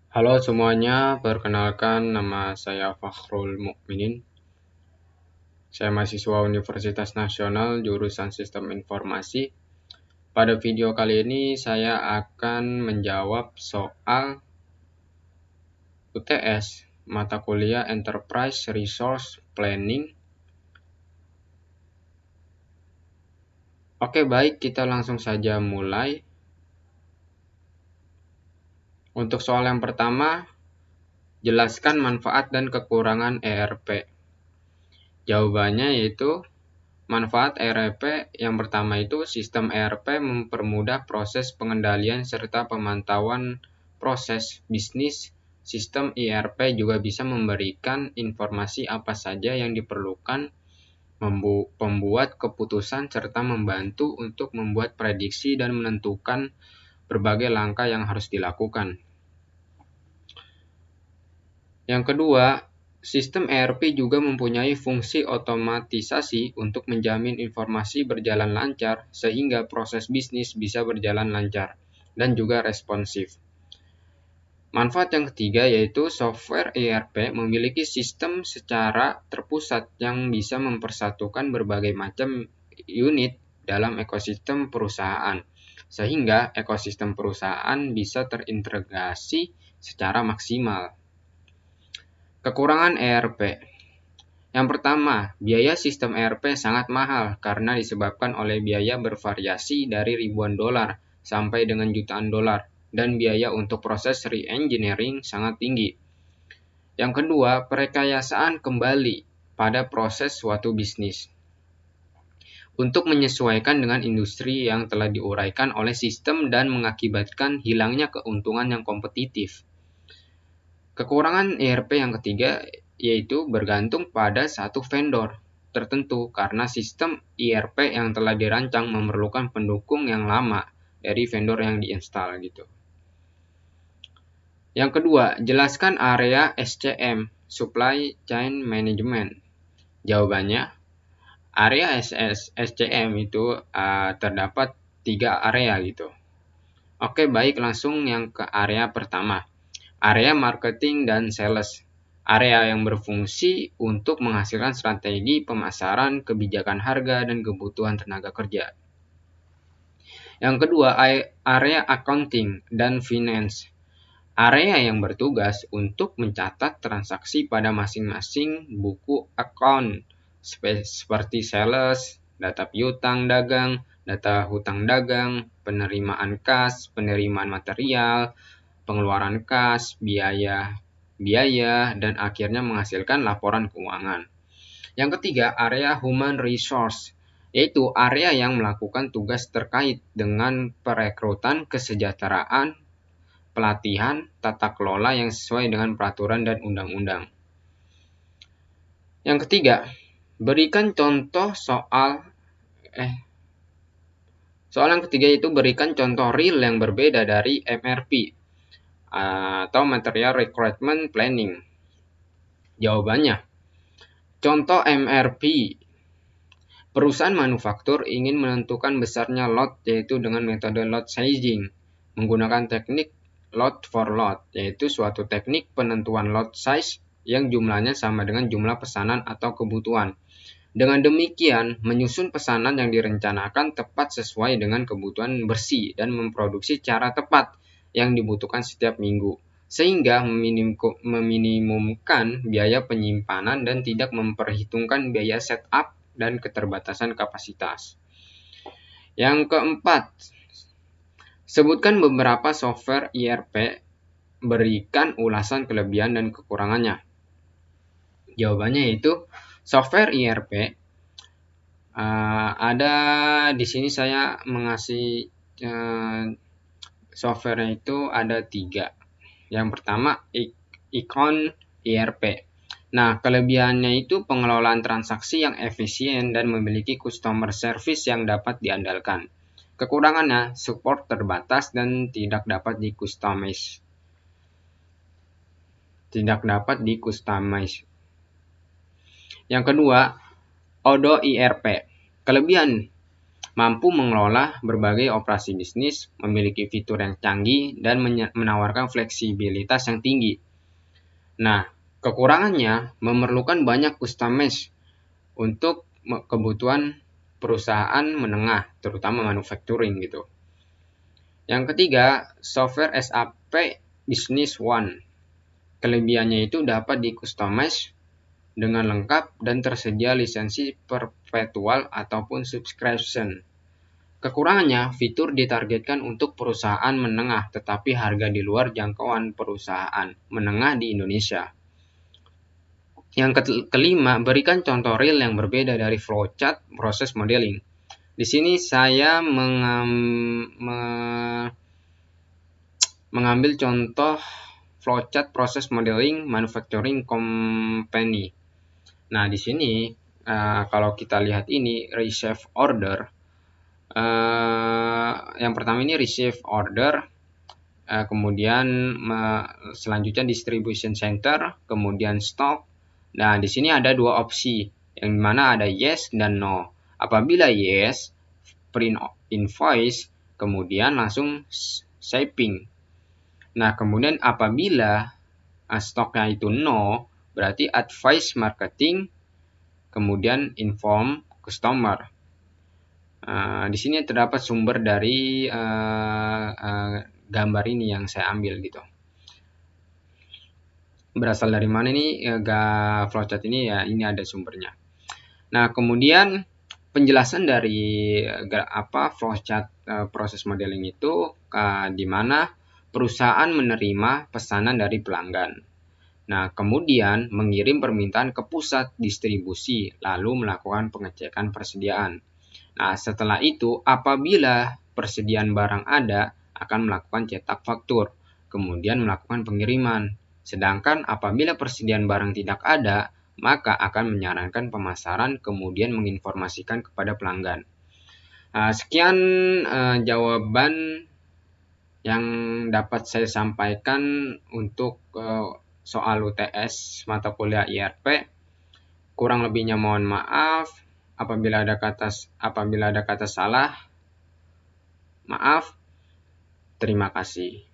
Halo semuanya, perkenalkan nama saya Fakhrul Mukminin. Saya mahasiswa Universitas Nasional jurusan Sistem Informasi. Pada video kali ini saya akan menjawab soal UTS mata kuliah Enterprise Resource Planning. Oke, baik, kita langsung saja mulai. Untuk soal yang pertama, jelaskan manfaat dan kekurangan ERP. Jawabannya yaitu manfaat ERP yang pertama itu sistem ERP mempermudah proses pengendalian serta pemantauan proses bisnis. Sistem ERP juga bisa memberikan informasi apa saja yang diperlukan, membuat keputusan serta membantu untuk membuat prediksi dan menentukan berbagai langkah yang harus dilakukan. Yang kedua, sistem ERP juga mempunyai fungsi otomatisasi untuk menjamin informasi berjalan lancar sehingga proses bisnis bisa berjalan lancar dan juga responsif. Manfaat yang ketiga yaitu software ERP memiliki sistem secara terpusat yang bisa mempersatukan berbagai macam unit dalam ekosistem perusahaan, sehingga ekosistem perusahaan bisa terintegrasi secara maksimal. Kekurangan ERP. Yang pertama, biaya sistem ERP sangat mahal karena disebabkan oleh biaya bervariasi dari ribuan dolar sampai dengan jutaan dolar dan biaya untuk proses re-engineering sangat tinggi. Yang kedua, perekayasaan kembali pada proses suatu bisnis untuk menyesuaikan dengan industri yang telah diuraikan oleh sistem dan mengakibatkan hilangnya keuntungan yang kompetitif. Kekurangan ERP yang ketiga yaitu bergantung pada satu vendor tertentu karena sistem ERP yang telah dirancang memerlukan pendukung yang lama dari vendor yang diinstal gitu. Yang kedua, jelaskan area SCM, Supply Chain Management. Jawabannya, area SCM itu terdapat 3 area gitu. Oke, baik, langsung yang ke area pertama. Area marketing dan sales. Area yang berfungsi untuk menghasilkan strategi pemasaran, kebijakan harga, dan kebutuhan tenaga kerja. Yang kedua, area accounting dan finance. Area yang bertugas untuk mencatat transaksi pada masing-masing buku account, seperti sales, data piutang dagang, data hutang dagang, penerimaan kas, penerimaan material, pengeluaran kas, biaya, dan akhirnya menghasilkan laporan keuangan. Yang ketiga, area human resource, yaitu area yang melakukan tugas terkait dengan perekrutan, kesejahteraan, pelatihan, tata kelola yang sesuai dengan peraturan dan undang-undang. Yang ketiga, berikan contoh soal yang ketiga itu berikan contoh real yang berbeda dari MRP atau Material Requirement Planning. Jawabannya, contoh MRP. Perusahaan manufaktur ingin menentukan besarnya lot yaitu dengan metode lot sizing, menggunakan teknik lot for lot, yaitu suatu teknik penentuan lot size yang jumlahnya sama dengan jumlah pesanan atau kebutuhan. Dengan demikian, menyusun pesanan yang direncanakan tepat sesuai dengan kebutuhan bersih dan memproduksi secara tepat yang dibutuhkan setiap minggu, sehingga meminimumkan biaya penyimpanan dan tidak memperhitungkan biaya setup dan keterbatasan kapasitas. Yang keempat, sebutkan beberapa software ERP, berikan ulasan kelebihan dan kekurangannya. Jawabannya yaitu software ERP ada di sini saya mengasih software itu ada 3. Yang pertama Econ ERP. Nah, kelebihannya itu pengelolaan transaksi yang efisien dan memiliki customer service yang dapat diandalkan. Kekurangannya support terbatas dan tidak dapat di-customize. Yang kedua, Odoo ERP. Kelebihan mampu mengelola berbagai operasi bisnis, memiliki fitur yang canggih, dan menawarkan fleksibilitas yang tinggi. Nah, kekurangannya memerlukan banyak customized untuk kebutuhan perusahaan menengah, terutama manufacturing gitu. Yang ketiga, software SAP Business One. Kelebihannya itu dapat di-customize dengan lengkap dan tersedia lisensi perpetual ataupun subscription. Kekurangannya, fitur ditargetkan untuk perusahaan menengah, tetapi harga di luar jangkauan perusahaan menengah di Indonesia. Yang kelima, berikan contoh real yang berbeda dari flowchart proses modeling. Di sini saya mengambil contoh flowchart proses modeling manufacturing company. Nah, di sini kalau kita lihat ini receive order, yang pertama ini receive order, kemudian selanjutnya distribution center, kemudian stock. Nah, di sini ada dua opsi, yang mana ada yes dan no. Apabila yes, print invoice, kemudian langsung shipping. Nah, kemudian apabila stoknya itu no, berarti advice marketing, kemudian inform customer. Di sini terdapat sumber dari gambar ini yang saya ambil gitu. Berasal dari mana ini flowchart ini ya, ini ada sumbernya. Nah, kemudian penjelasan dari flowchart proses modeling itu di mana perusahaan menerima pesanan dari pelanggan. Nah, kemudian mengirim permintaan ke pusat distribusi lalu melakukan pengecekan persediaan. Nah, setelah itu apabila persediaan barang ada akan melakukan cetak faktur, kemudian melakukan pengiriman. Sedangkan apabila persediaan barang tidak ada, maka akan menyarankan pemasaran, kemudian menginformasikan kepada pelanggan. Sekian jawaban yang dapat saya sampaikan untuk soal UTS mata kuliah IRP. Kurang lebihnya mohon maaf. Apabila ada kata salah, maaf. Terima kasih.